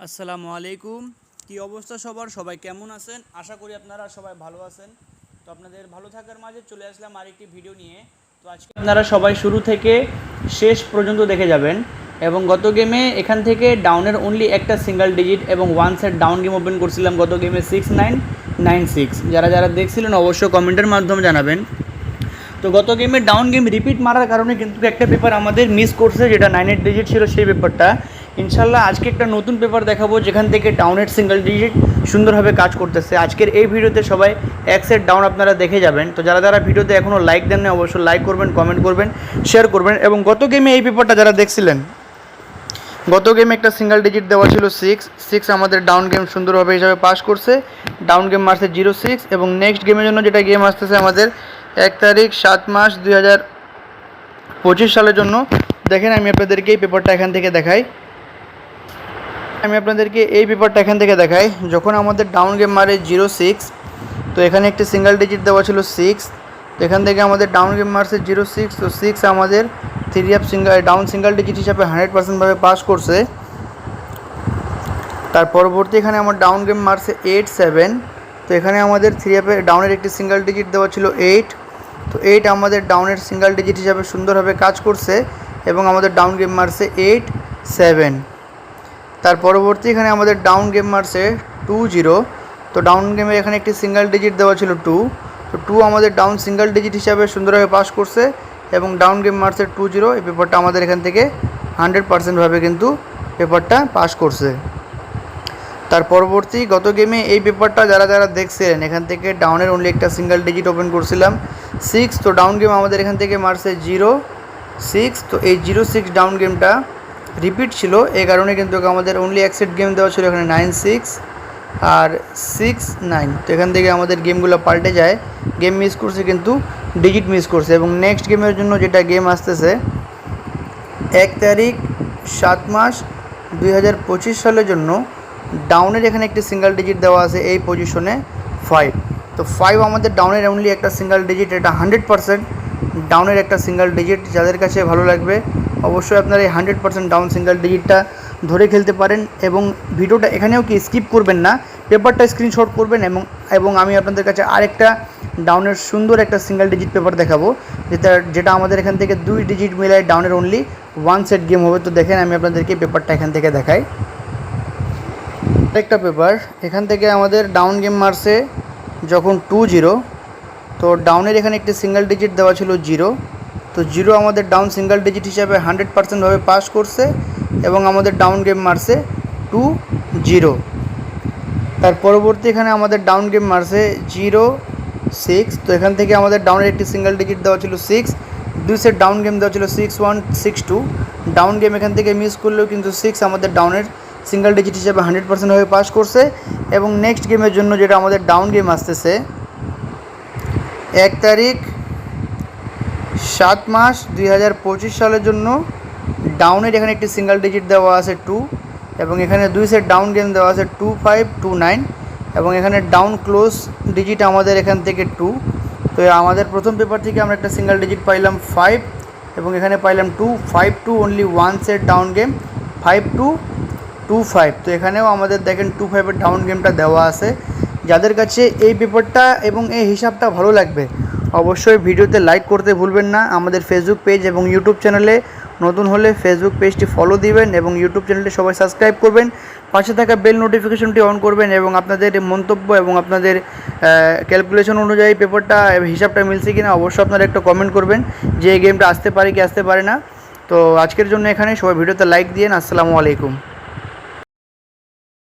আসসালামু আলাইকুম। কি অবস্থা সবার? সবাই কেমন আছেন? আশা করি আপনারা সবাই ভালো আছেন। তো আপনাদের ভালো থাকার মাঝে চলে আসলাম আরেকটি ভিডিও নিয়ে। তো আজকে আপনারা সবাই শুরু থেকে শেষ পর্যন্ত দেখে যাবেন। এবং গত গেমে এখান থেকে ডাউনের অনলি একটা সিঙ্গেল ডিজিট এবং one set down game open করছিলাম গত গেমে 6996। যারা যারা দেখছিলেন অবশ্যই কমেন্টের মাধ্যমে জানাবেন। তো গত গেমে ডাউন গেম রিপিট মারার কারণে কিন্তু একটা পেপার আমাদের মিস করছে, যেটা 98 ডিজিট ছিল সেই পেপারটা। ইনশাল্লাহ আজকে একটা নতুন পেপার দেখাবো যেখান থেকে ডাউনের সিঙ্গেল ডিজিট সুন্দরভাবে কাজ করতেছে। আজকের এই ভিডিওতে সবাই এক সেট ডাউন আপনারা দেখে যাবেন। তো যারা যারা ভিডিওতে এখনও লাইক দেন না অবশ্যই লাইক করবেন, কমেন্ট করবেন, শেয়ার করবেন। এবং গত গেমে এই পেপারটা যারা দেখছিলেন, গত গেমে একটা সিঙ্গেল ডিজিট দেওয়া ছিল 6 আমাদের ডাউন গেম সুন্দরভাবে হিসাবে পাস করছে। ডাউন গেম মারছে 06। এবং নেক্সট গেমের জন্য যেটা গেম আসতেছে আমাদের 1 তারিখ 7 মাস 2025 সালের জন্য, দেখেন আমি আপনাদেরকে এই পেপারটা এখান থেকে দেখাই। যখন আমাদের ডাউন গেম মারে 06, তো এখানে একটি সিঙ্গেল ডিজিট দেওয়া ছিল 6। তো এখান থেকে আমাদের ডাউন গেম মারছে 06। তো 6 আমাদের 3 অফ ডাউন সিঙ্গেল ডিজিট হিসাবে 100% পাস করছে। তার পরবর্তী এখানে আমার ডাউন গেম মারছে 87। তো এখানে আমাদের 3 অফে ডাউনের একটি সিঙ্গেল ডিজিট দেওয়া ছিল 8। তো 8 আমাদের ডাউনের সিঙ্গেল ডিজিট হিসাবে সুন্দরভাবে কাজ করছে এবং আমাদের ডাউন গেম মারছে 87। তার পরবর্তী এখানে আমাদের ডাউন গেম মারছে 20। তো ডাউন গেমে এখানে একটি সিঙ্গেল ডিজিট দেওয়া ছিল 2। তো 2 আমাদের ডাউন সিঙ্গেল ডিজিট হিসাবে সুন্দরভাবে পাস করছে এবং ডাউন গেম মারছে 20। এই পেপারটা আমাদের এখান থেকে 100% কিন্তু পেপারটা পাস করছে। তার পরবর্তী গত গেমে এই পেপারটা যারা যারা দেখছিলেন, এখান থেকে ডাউনের অনলি একটা সিঙ্গেল ডিজিট ওপেন করছিলাম 6। তো ডাউন গেম আমাদের এখান থেকে মারছে 06। তো এই 06 ডাউন গেমটা রিপিট ছিল, এই কারণে কিন্তু আমাদের অনলি এক সেট গেম দেওয়া ছিল এখানে 96 আর 69। তো এখান থেকে আমাদের গেমগুলো পাল্টে যায়, গেম মিস করছে কিন্তু ডিজিট মিস করছে। এবং নেক্সট গেমের জন্য যেটা গেম আসতেছে 1 তারিখ 7 মাস 2025 সালের জন্য, ডাউনের এখানে একটি সিঙ্গেল ডিজিট দেওয়া আছে এই পজিশনে 5। তো 5 আমাদের ডাউনের অনলি একটা সিঙ্গেল ডিজিট, এটা 100% ডাউনের একটা সিঙ্গেল ডিজিট। যাদের কাছে ভালো লাগবে অবশ্যই আপনারা এই 100% ডাউন সিঙ্গেল ডিজিটটা ধরে খেলতে পারেন। এবং ভিডিওটা এখানেও কি স্কিপ করবেন না, পেপারটা স্ক্রিনশট করবেন। এবং আমি আপনাদের কাছে আরেকটা ডাউনের সুন্দর একটা সিঙ্গেল ডিজিট পেপার দেখাবো, যেটা আমাদের এখান থেকে 2 ডিজিট মিলায় ডাউনের অনলি ওয়ান সেট গেম হবে। তো দেখেন আমি আপনাদেরকে পেপারটা এখান থেকে দেখাই। একটা পেপার এখান থেকে আমাদের ডাউন গেম মারছে যখন 20। তো ডাউনের এখানে একটি সিঙ্গেল ডিজিট দেওয়া ছিল 0। তো 0 আমাদের ডাউন সিঙ্গেল ডিজিট হিসাবে 100% পাস করছে এবং আমাদের ডাউন গেম মারছে 20। তার পরবর্তী এখানে আমাদের ডাউন গেম মারছে 06। তো এখান থেকে আমাদের ডাউনের একটি সিঙ্গেল ডিজিট দেওয়া ছিল 6। 2 সেট ডাউন গেম দেওয়া ছিল 6162। ডাউন গেম এখান থেকে মিস করলেও কিন্তু 6 আমাদের ডাউনের সিঙ্গেল ডিজিট হিসাবে 100% পাস করছে। এবং নেক্সট গেমের জন্য যেটা আমাদের ডাউন গেম আসতেছে 1 তারিখ 7 মাস 2025 সালের জন্য, ডাউনের এখানে একটি সিঙ্গেল ডিজিট দেওয়া আছে 2। এবং এখানে 2 সেট ডাউন গেম দেওয়া আছে 2529। এবং এখানে ডাউন ক্লোজ ডিজিট আমাদের এখান থেকে 2। তো আমাদের প্রথম পেপার থেকে আমরা একটা সিঙ্গেল ডিজিট পাইলাম 5 এবং এখানে পাইলাম 252 only one set down game 5225। তো এখানেও আমাদের দেখেন 25-এর ডাউন গেমটা দেওয়া আছে। যাদের কাছে এই পেপারটা এবং এই হিসাবটা ভালো লাগবে অবশ্যই ভিডিওতে লাইক করতে ভুলবেন না। আমাদের ফেসবুক পেজ এবং ইউটিউব চ্যানেলে নতুন হলে ফেসবুক পেজটি ফলো দিবেন এবং ইউটিউব চ্যানেলটি সবাই সাবস্ক্রাইব করবেন, পাশে থাকা বেল নোটিফিকেশনটি অন করবেন। এবং আপনাদের মন্তব্য এবং আপনাদের ক্যালকুলেশন অনুযায়ী পেপারটা হিসাবটা মিলছে কিনা অবশ্যই আপনারা একটা কমেন্ট করবেন যে এই গেমটা আসতে পারে কি আসতে পারে না। তো আজকের জন্য এখানে সবাই ভিডিওতে লাইক দিন। আসসালামু আলাইকুম।